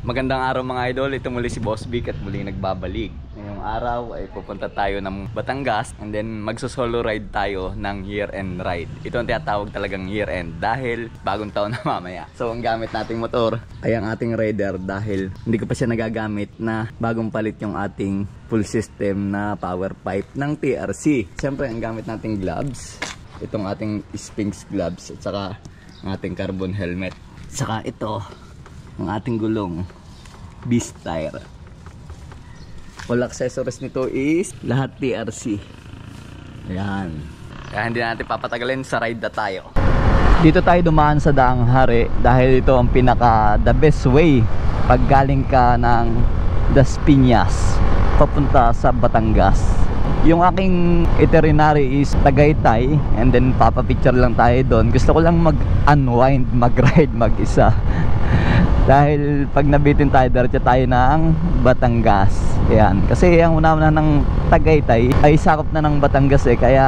Magandang araw mga idol, ito muli si Boss Vic at muli nagbabalik. Ngayong araw ay pupunta tayo ng Batangas and then magso-solo ride tayo ng year-end ride. Ito ang tinatawag talagang year-end dahil bagong taon na mamaya. So ang gamit nating motor ay ang ating rider dahil hindi ko pa siya nagagamit na bagong palit yung ating full system na power pipe ng TRC. Siyempre ang gamit nating gloves, itong ating Sphinx gloves at saka ang ating carbon helmet. Saka ito ang ating gulong Beast tire. All accessories nito is lahat TRC. Ayan. Kaya hindi natin papatagalin, sa ride na tayo. Dito tayo dumaan sa Daang Hari dahil ito ang pinaka the best way pag galing ka ng Das Piñas papunta sa Batangas. Yung aking itinerary is Tagaytay and then papapicture lang tayo doon. Gusto ko lang mag-unwind, mag-ride mag-isa. Dahil pag nabitin tayo, diretso tayo ng Batangas. Ayan. Kasi ang una-una ng Tagaytay ay sakop na ng Batangas kaya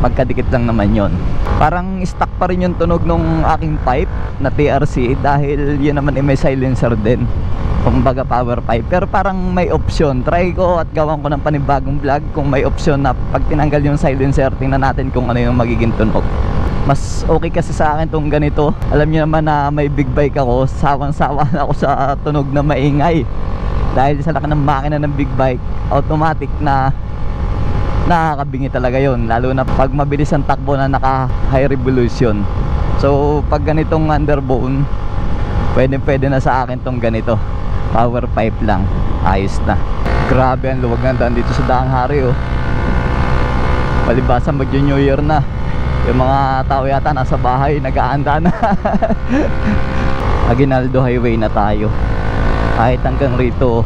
magkadikit lang naman yon. Parang stuck pa rin yung tunog ng aking pipe na TRC dahil yun naman may silencer din. Kumbaga power pipe. Pero parang may option. Try ko at gawan ko ng panibagong vlog kung may option na pag tinanggal yung silencer, tingnan natin kung ano yung magiging tunog. Mas okay kasi sa akin tong ganito. Alam niyo naman na may big bike ako, sawang-sawa na ako sa tunog na maingay. Dahil sa laki ng makina ng big bike, automatic na nakakabingi talaga yon, lalo na pag mabilis ang takbo na naka high revolution. So pag ganitong underbone, pwede na sa akin tong ganito, power pipe lang, ayos na. Grabe ang luwag ng daan dito sa Daang Hari oh. Palibasa mag New Year na. Yung mga tao yata nasa bahay, nag-aanda na. Aguinaldo Highway na tayo. Kahit hanggang rito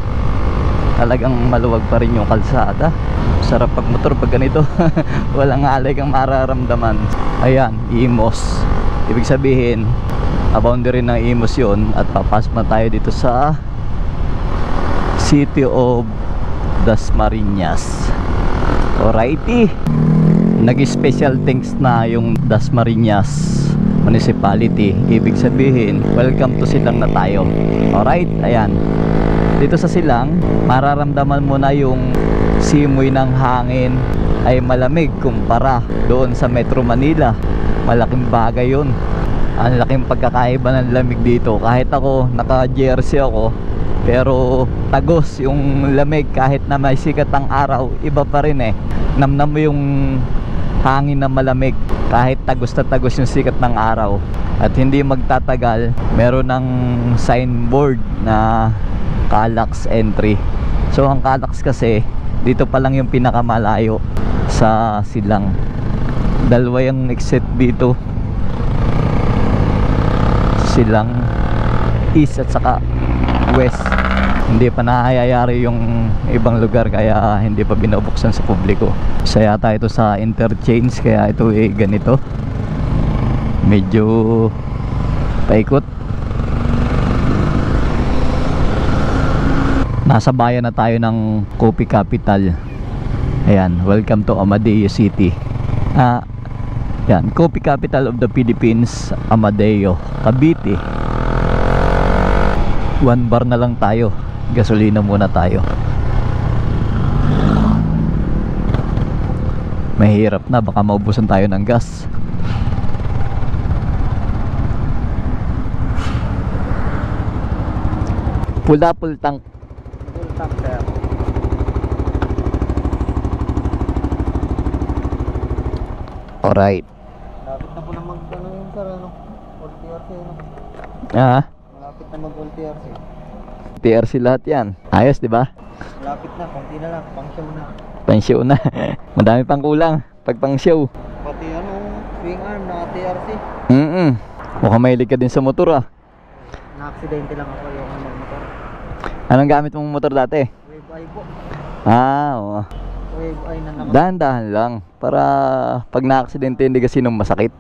talagang maluwag pa rin yung kalsada. Sarap pag motor pag ganito. Walang alay kang mararamdaman. Ayan, Imos. Ibig sabihin boundary ng Imos yun. At papasok na tayo dito sa City of Dasmariñas. Alrighty, nag-special thanks na yung Dasmariñas Municipality. Ibig sabihin welcome to Silang na tayo. Alright, ayan. Dito sa Silang mararamdaman mo na yung simoy ng hangin ay malamig kumpara doon sa Metro Manila. Malaking bagay yun. Ang laking pagkakaiba ng lamig dito. Kahit ako naka-jersey ako, pero tagos yung lamig kahit na may sikat ang araw, iba pa rin eh. Namnam mo yung hangin na malamig kahit tagos na tagos yung sikat ng araw. At hindi magtatagal, meron ng signboard na Calax entry. So ang Calax kasi dito pa lang yung pinakamalayo sa Silang. Dalawa yung exit dito, Silang East at saka West. Hindi pa nakayayari yung ibang lugar kaya hindi pa binubuksan sa publiko. Isa yata ito sa interchange kaya ito ganito, medyo paikot. Nasa bayan na tayo ng Coffee Capital. Ayan, welcome to Amadeo City. Yan, Coffee Capital of the Philippines, Amadeo, Cavite. 1 bar na lang tayo. Gasolina muna tayo. Mahirap na, baka maubusan tayo ng gas. Full tank. Full tank sir. Alright. Malapit na po na mag-ano yun sir, ano? Full TRC ano? Malapit na mag-full TRC. TRC lahat yan. Ayos, di ba? Malapit na, konti na lang, pang show na. Pang show na. Madami pang kulang pag pang show. Pati ano, swing arm na TRC. Mukhang mahilig ka din sa motor ah. Na-aksidente lang ako yung ano, motor. Anong gamit mong motor dati? Wave eye po. Oo. Wave eye na Dahan-dahan lang para pag na-aksidente hindi kasi nung masakit.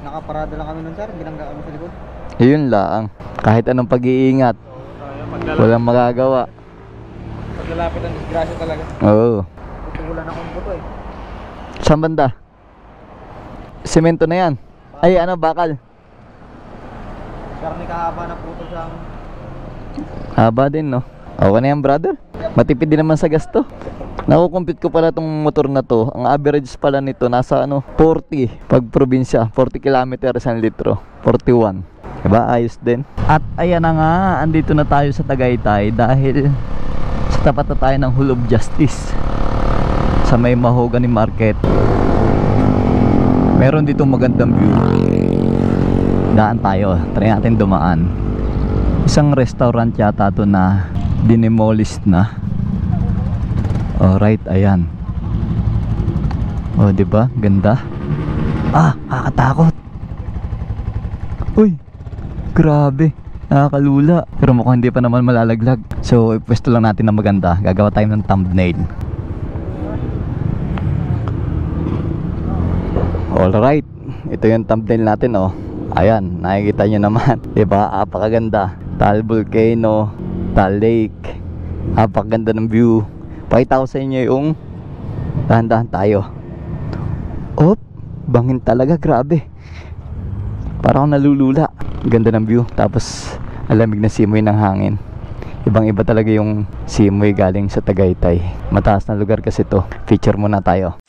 nakaparada lang kami nun sir, binangga kami sa likod. Yun lang. Kahit anong pag-iingat, walang magagawa. Paglalapit ang disgrasya talaga. Oo. Tutulan akong buto eh. Saan banda? Semento na yan. Ay ano, bakal. Karne kahaba na puto siyang Haba din, no? Okay na yan, brother. Matipid din naman sa gasto. Nakukumpit ko pala tong motor na to. Ang average pala nito nasa 40 pag probinsya, 40 km isang litro, 41. Diba? Ayos din. At ayan na nga, andito na tayo sa Tagaytay dahil sa tapat na tayo ng Hall of Justice sa may Mahogany Market. Meron dito magandang view. Daan tayo, try natin dumaan. Isang restaurant yata to na dinemolish na. Alright, ayan. Oh, diba? Ganda. Ah, kakatakot. Uy, grabe. Nakakalula. Pero mukhang hindi pa naman malalaglag. So, ipwesto lang natin na maganda. Gagawa tayo ng thumbnail. Alright, ito yung thumbnail natin, oh. Ayan, nakikita nyo naman. Diba? Apakaganda. Taal Volcano, Taal Lake. Apakaganda ng view. Pakita ko sa inyo yung dahan-dahan tayo. Op, bangin talaga, grabe. Parang nalulula. Ganda ng view. Tapos alamig na simoy ng hangin. Ibang iba talaga yung simoy galing sa Tagaytay. Mataas na lugar kasi to. Feature muna tayo.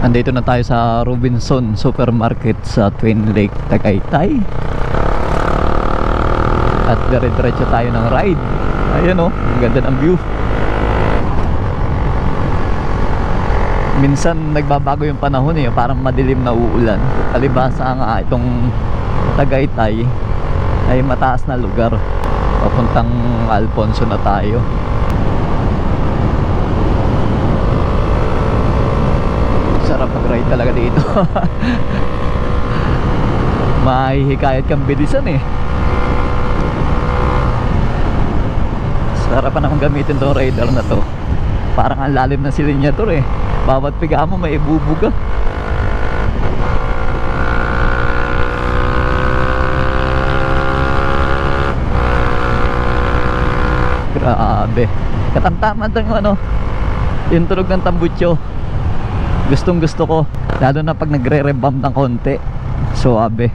Andito na tayo sa Robinson Supermarket sa Twin Lake, Tagaytay. At dire-diretso tayo ng ride. Ayan, oh, ang ganda ng view. Minsan nagbabago yung panahon, eh, parang madilim na uulan. Kalibasa nga itong Tagaytay ay mataas na lugar. Papuntang Alfonso na tayo. Sarap mag-ride talaga dito. Mahihikayat kang bilisan, eh. Sarapan akong gamitin tong rider na to. Parang ang lalim na silinyator, eh. Bawat piga mo may ibubuga. Grabe. Katamtaman tong yung tunog ng tambutso. Gustong gusto ko. Lalo na pag nagre-revamp ng konti. Suabe.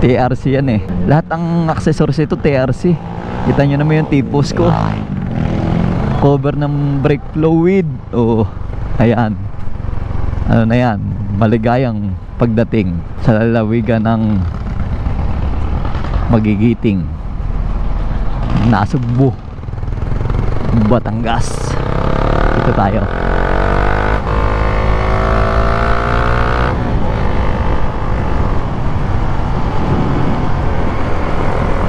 TRC yan, eh. Lahat ang accessories ito TRC. Kita nyo naman yung tipos ko. Cover ng brake fluid. Oh, ayan. Ano na yan? Maligayang pagdating sa lalawigan ng Magigiting, Nasugbu, Batangas. Ito tayo.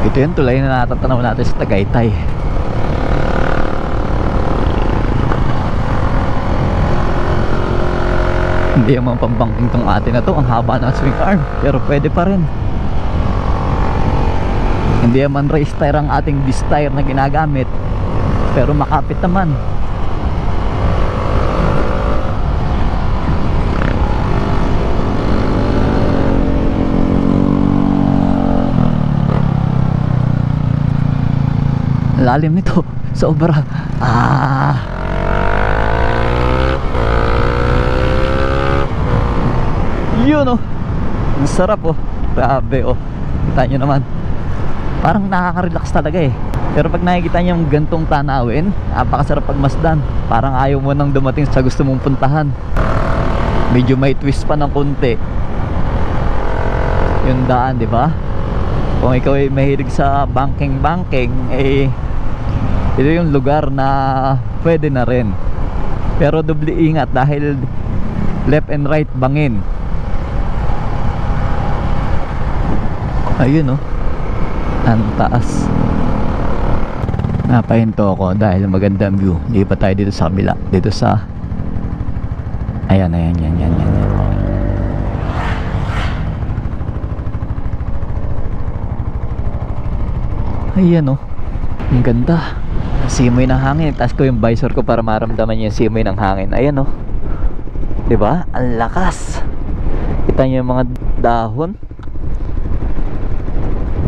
Ito yung tulay na natatanaw natin sa Tagaytay. Hindi naman pambangking tong atin na to. Ang haba ng swing arm, pero pwede pa rin. Hindi naman race tire ang ating disc tire na ginagamit, pero makapit naman. Lalim nito, sobra. Yun, oh. Ang sarap, oh. Grabe, oh. Kita nyo naman. Parang nakaka-relax talaga, eh. Pero pag nakikita nyo yung gantong tanawin, napakasarap pagmasdan. Parang ayaw mo nang dumating sa gusto mong puntahan. Medyo may twist pa ng konti yung daan, di ba? Kung ikaw ay mahilig sa banking, eh, ito yung lugar na pwede na rin. Pero doble ingat dahil left and right bangin. Ayun, oh. Ang taas. Napahinto ako dahil magandang view. Hindi pa tayo dito sa kabila. Dito sa ayan. Ayan, oh. Ang ganda. Simoy ng hangin. Taas ko yung visor ko para maramdaman yung simoy ng hangin. Ayan, oh. Diba? Ang lakas. Kita nyo yung mga dahon.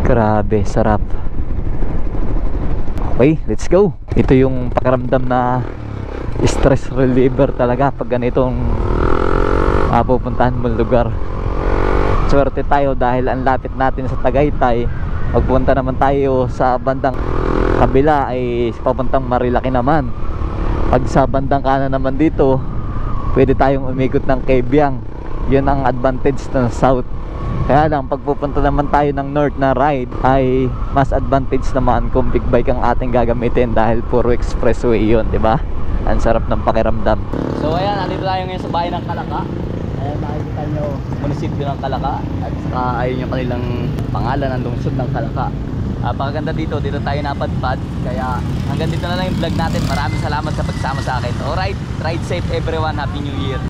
Grabe, sarap. Okay, let's go. Ito yung pakiramdam na stress reliever talaga pag ganitong pupuntahan mong lugar. Swerte tayo dahil ang lapit natin sa Tagaytay. Pagpunta naman tayo sa bandang kabila ay papuntang Marilaki naman. Pag sa bandang kanan naman dito, pwede tayong umikot ng Kebyang. Yun ang advantage ng south. Kaya lang pag pupunta naman tayo ng north na ride ay mas advantage naman kung big bike ang ating gagamitin dahil puro expressway yun, di ba? Ang sarap ng pakiramdam. So ayan, nandito tayo ngayon sa bahay ng Kalaka. Ayan, nakikita nyo munisipyo ng Kalaka. At saka ayun yung kanilang pangalan ng lungsod ng Kalaka. Pakaganda dito tayo napadpad. Kaya hanggang dito na lang yung vlog natin. Maraming salamat sa pagsama sa akin. Alright, ride safe everyone, happy new year.